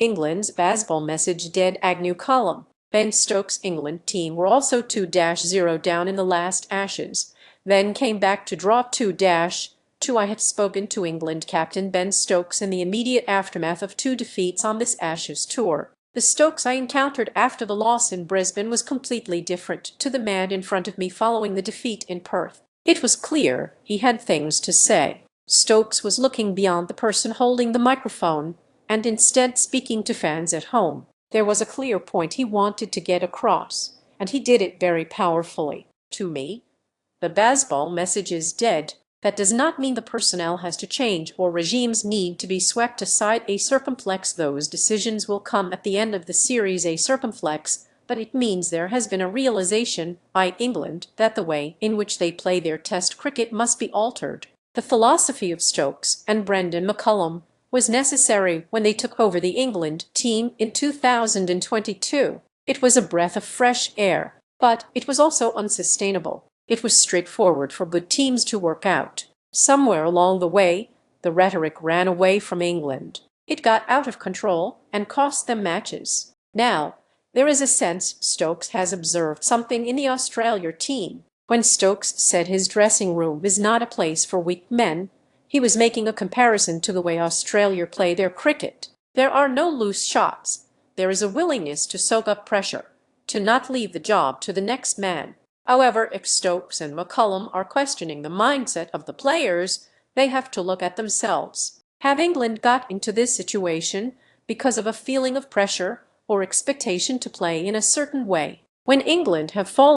England's Bazball message dead Agnew column. Ben Stokes England team were also 2-0 down in the last Ashes, then came back to draw 2-2. I had spoken to England captain Ben Stokes in the immediate aftermath of 2 defeats on this Ashes tour. The Stokes I encountered after the loss in Brisbane was completely different to the man in front of me following the defeat in Perth. It was clear he had things to say. Stokes was looking beyond the person holding the microphone and instead speaking to fans at home. There was a clear point he wanted to get across, and he did it very powerfully. To me, the Bazball message is dead. That does not mean the personnel has to change or regimes need to be swept aside. Those decisions will come at the end of the series. But it means there has been a realization by England that the way in which they play their test cricket must be altered. The philosophy of Stokes and Brendan McCullum was necessary when they took over the England team in 2022. It was a breath of fresh air, but it was also unsustainable. It was straightforward for good teams to work out. Somewhere along the way, the rhetoric ran away from England. It got out of control and cost them matches. Now, there is a sense Stokes has observed something in the Australia team. When Stokes said his dressing room is not a place for weak men, he was making a comparison to the way Australia play their cricket. There are no loose shots. There is a willingness to soak up pressure, to not leave the job to the next man. However, if Stokes and McCullum are questioning the mindset of the players, they have to look at themselves. Have England got into this situation because of a feeling of pressure or expectation to play in a certain way? When England have fallen